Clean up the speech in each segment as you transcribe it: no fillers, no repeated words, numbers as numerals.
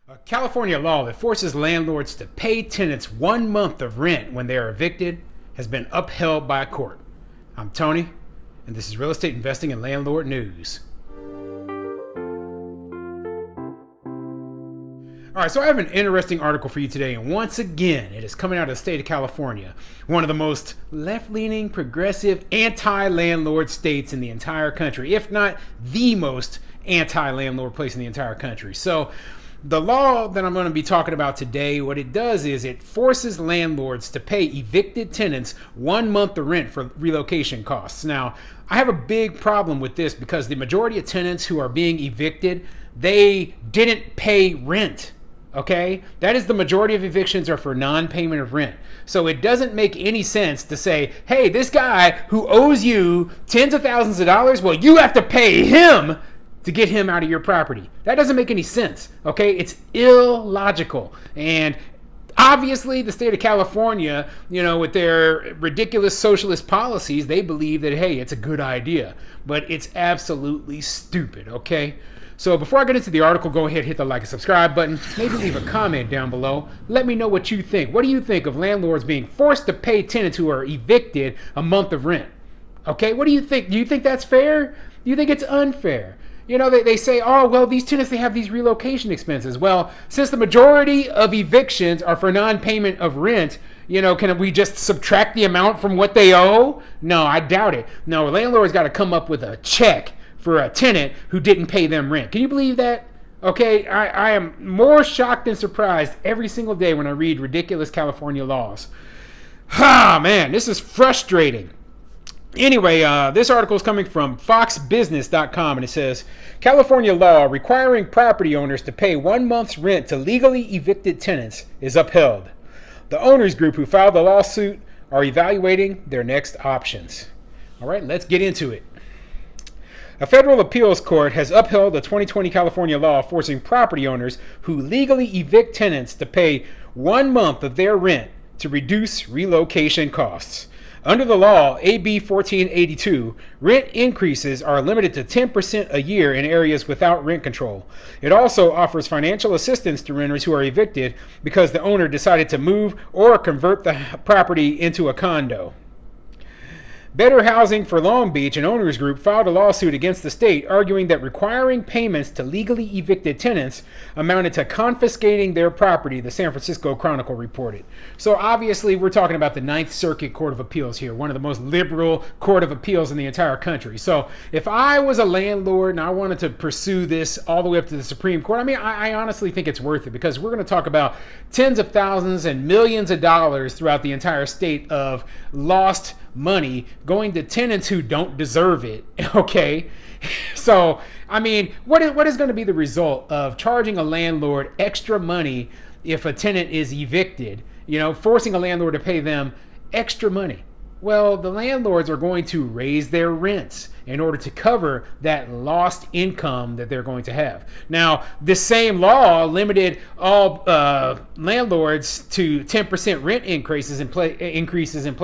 A California law that forces landlords to pay tenants 1 month of rent when they are evicted has been upheld by a court. I'm Tony, and this is Real Estate Investing and Landlord News. All right, so I have an interesting article for you today, and once again, it is coming out of the state of California, one of the most left-leaning, progressive, anti-landlord states in the entire country, if not the most anti-landlord place in the entire country. So the law that I'm going to be talking about today, what it does is it forces landlords to pay evicted tenants 1 month of rent for relocation costs. Now, I have a big problem with this because the majority of tenants who are being evicted, they didn't pay rent. Okay? That is the majority of evictions are for non-payment of rent. So it doesn't make any sense to say, hey, this guy who owes you tens of thousands of dollars, well, you have to pay him to get him out of your property. That doesn't make any sense, okay? It's illogical. And obviously the state of California, with their ridiculous socialist policies, they believe that, hey, it's a good idea. But it's absolutely stupid, okay? So before I get into the article, go ahead, hit the like and subscribe button. Maybe leave a comment down below. Let me know what you think. What do you think of landlords being forced to pay tenants who are evicted a month of rent? Okay, what do you think? Do you think that's fair? Do you think it's unfair? They say, oh, well, these tenants, they have these relocation expenses. Well, since the majority of evictions are for non-payment of rent, can we just subtract the amount from what they owe? No, I doubt it. No, a landlord's got to come up with a check for a tenant who didn't pay them rent. Can you believe that? Okay, I am more shocked than surprised every single day when I read ridiculous California laws. Man, this is frustrating. Anyway, this article is coming from foxbusiness.com, and it says, California law requiring property owners to pay 1 month's rent to legally evicted tenants is upheld. The owners group who filed the lawsuit are evaluating their next options. All right, let's get into it. A federal appeals court has upheld the 2020 California law forcing property owners who legally evict tenants to pay 1 month of their rent to reduce relocation costs. Under the law, AB 1482, rent increases are limited to 10% a year in areas without rent control. It also offers financial assistance to renters who are evicted because the owner decided to move or convert the property into a condo. Better Housing for Long Beach, an owners group, filed a lawsuit against the state, arguing that requiring payments to legally evicted tenants amounted to confiscating their property, the San Francisco Chronicle reported. So obviously we're talking about the Ninth Circuit Court of Appeals here, one of the most liberal court of appeals in the entire country. So if I was a landlord and I wanted to pursue this all the way up to the Supreme Court, I honestly think it's worth it because we're going to talk about tens of thousands and millions of dollars throughout the entire state of lost money going to tenants who don't deserve it. Okay, so what is going to be the result of charging a landlord extra money if a tenant is evicted, forcing a landlord to pay them extra money? Well, the landlords are going to raise their rents in order to cover that lost income that they're going to have. Now, this same law limited all landlords to 10% rent increases in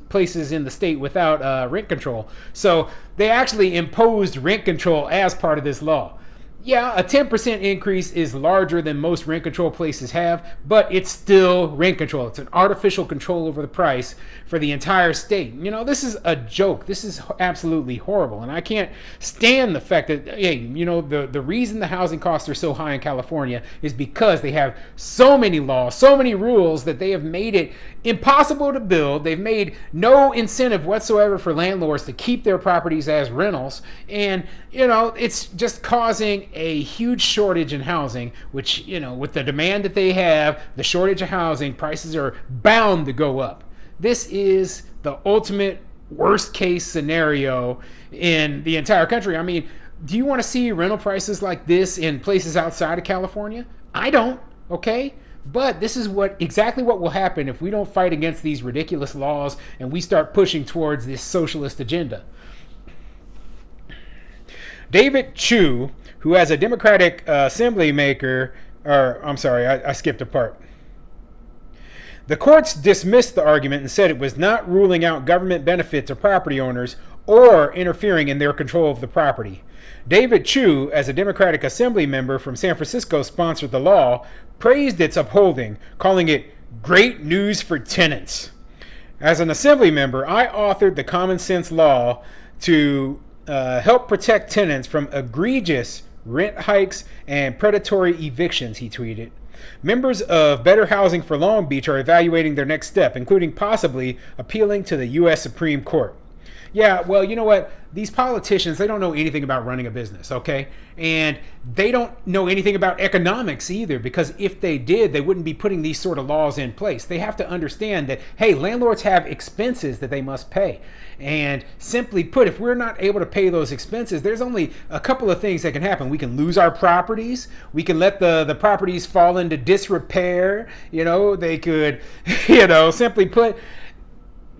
places in the state without rent control. So they actually imposed rent control as part of this law. Yeah, a 10% increase is larger than most rent control places have, but it's still rent control. It's an artificial control over the price for the entire state. This is a joke. This is absolutely horrible. And I can't stand the fact that, the reason the housing costs are so high in California is because they have so many laws, so many rules that they have made it impossible to build. They've made no incentive whatsoever for landlords to keep their properties as rentals. And, it's just causing a huge shortage in housing, which, with the demand that they have, the shortage of housing, prices are bound to go up. This is the ultimate worst case scenario in the entire country. Do you want to see rental prices like this in places outside of California? I don't, okay? But this is exactly what will happen if we don't fight against these ridiculous laws and we start pushing towards this socialist agenda. David Chu, who has a Democratic assembly maker, I skipped a part. The courts dismissed the argument and said it was not ruling out government benefit to property owners or interfering in their control of the property. David Chu, as a Democratic Assembly member from San Francisco, sponsored the law, praised its upholding, calling it great news for tenants. As an Assembly member, I authored the common sense law to help protect tenants from egregious rent hikes and predatory evictions, he tweeted. Members of Better Housing for Long Beach are evaluating their next step, including possibly appealing to the U.S. Supreme Court. Yeah, well, you know what? These politicians, they don't know anything about running a business, okay? And they don't know anything about economics either, because if they did, they wouldn't be putting these sort of laws in place. They have to understand that, hey, landlords have expenses that they must pay. And simply put, if we're not able to pay those expenses, there's only a couple of things that can happen. We can lose our properties. We can let the properties fall into disrepair. They could, simply put,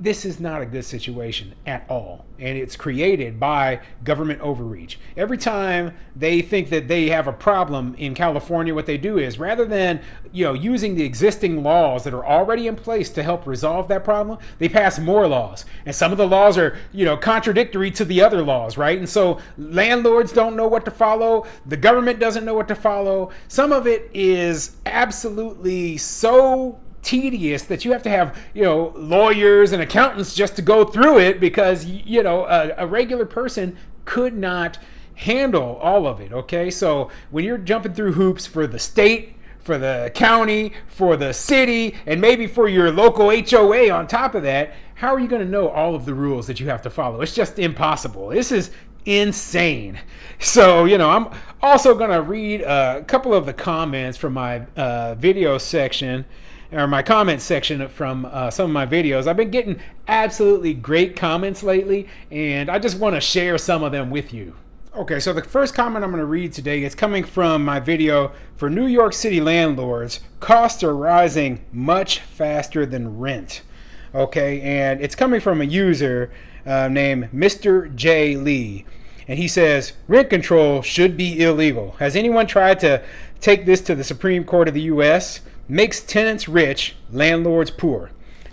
this is not a good situation at all. And it's created by government overreach. Every time they think that they have a problem in California, what they do is, rather than using the existing laws that are already in place to help resolve that problem, they pass more laws. And some of the laws are contradictory to the other laws, right? And so landlords don't know what to follow. The government doesn't know what to follow. Some of it is absolutely so tedious that you have to have lawyers and accountants just to go through it, because a regular person could not handle all of it. Okay, so when you're jumping through hoops for the state, for the county, for the city, and maybe for your local HOA on top of that, how are you going to know all of the rules that you have to follow? It's just impossible. This is insane. So I'm also going to read a couple of the comments from my video section, or my comment section from some of my videos. I've been getting absolutely great comments lately, and I just want to share some of them with you. Okay, so the first comment I'm going to read today is coming from my video for New York City landlords. Costs are rising much faster than rent. Okay, and it's coming from a user named Mr. J. Lee. And he says, rent control should be illegal. Has anyone tried to take this to the Supreme Court of the U.S.? Makes tenants rich, landlords poor.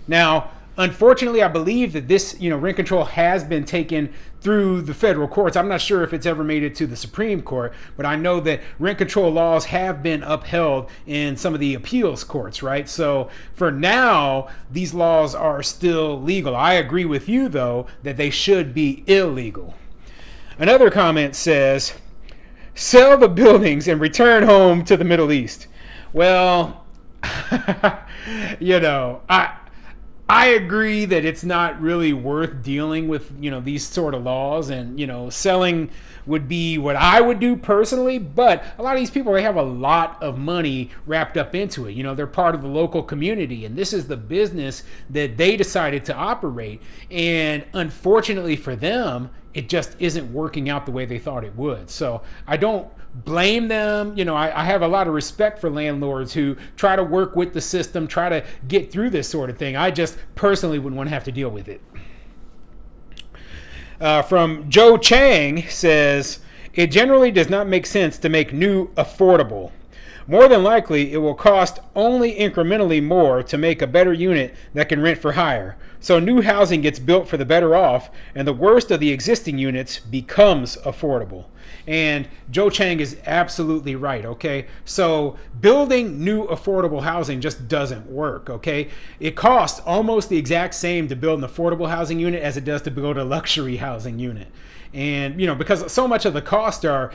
Now, unfortunately, I believe that this, rent control has been taken through the federal courts. I'm not sure if it's ever made it to the Supreme Court, but I know that rent control laws have been upheld in some of the appeals courts, right? So for now, these laws are still legal. I agree with you, though, that they should be illegal. Another comment says, sell the buildings and return home to the Middle East. Well, I agree that it's not really worth dealing with, these sort of laws, and, selling would be what I would do personally. But a lot of these people, they have a lot of money wrapped up into it. They're part of the local community, and this is the business that they decided to operate. And unfortunately for them, it just isn't working out the way they thought it would. So I don't blame them. I have a lot of respect for landlords who try to work with the system, try to get through this sort of thing. I just personally wouldn't want to have to deal with it. From Joe Chang says, it generally does not make sense to make new affordable. More than likely, it will cost only incrementally more to make a better unit that can rent for higher. So new housing gets built for the better off, and the worst of the existing units becomes affordable. And Joe Chang is absolutely right, okay? So building new affordable housing just doesn't work, okay? It costs almost the exact same to build an affordable housing unit as it does to build a luxury housing unit. And, because so much of the costs are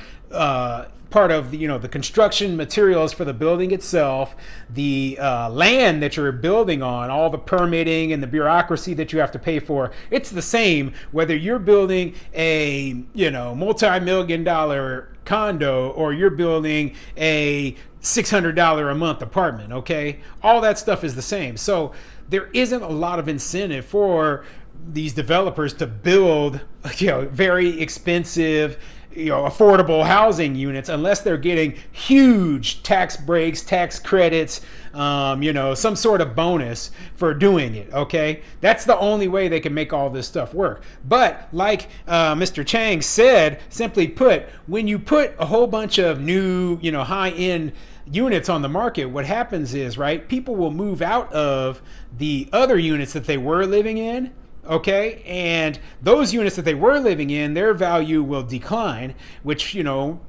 part of the construction materials for the building itself, the land that you're building on, all the permitting and the bureaucracy that you have to pay for. It's the same whether you're building a multi-million-dollar condo or you're building a $600 a month apartment. Okay, all that stuff is the same. So there isn't a lot of incentive for these developers to build very expensive affordable housing units unless they're getting huge tax breaks, tax credits, some sort of bonus for doing it. Okay, that's the only way they can make all this stuff work. But like Mr. Chang said, simply put, when you put a whole bunch of new high-end units on the market, what happens is, right, people will move out of the other units that they were living in Okay, and those units that they were living in, their value will decline, which, it'll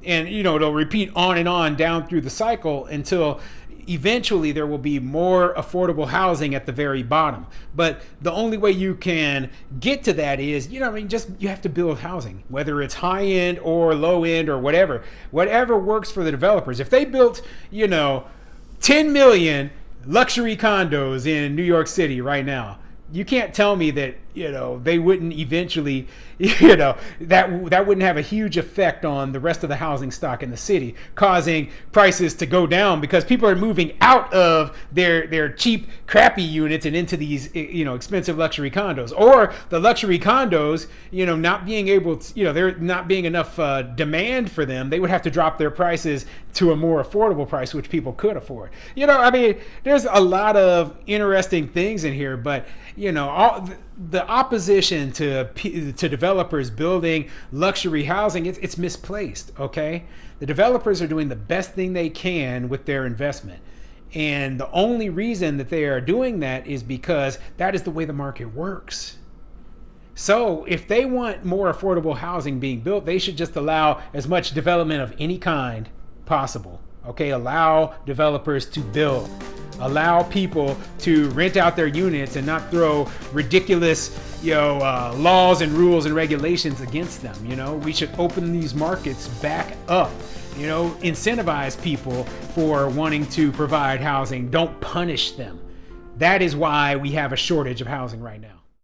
repeat on and on down through the cycle until eventually there will be more affordable housing at the very bottom. But the only way you can get to that is, just you have to build housing, whether it's high end or low end or whatever works for the developers. If they built, 10 million luxury condos in New York City right now, you can't tell me that they wouldn't eventually, that wouldn't have a huge effect on the rest of the housing stock in the city, causing prices to go down because people are moving out of their cheap, crappy units and into these, expensive luxury condos. Or the luxury condos, not being able to, there not being enough demand for them, they would have to drop their prices to a more affordable price, which people could afford. There's a lot of interesting things in here, but the opposition to developers building luxury housing, it's misplaced. Okay, the developers are doing the best thing they can with their investment, and the only reason that they are doing that is because that is the way the market works. So if they want more affordable housing being built, they should just allow as much development of any kind possible. Okay, allow developers to build. Allow people to rent out their units and not throw ridiculous, laws and rules and regulations against them. We should open these markets back up. Incentivize people for wanting to provide housing. Don't punish them. That is why we have a shortage of housing right now.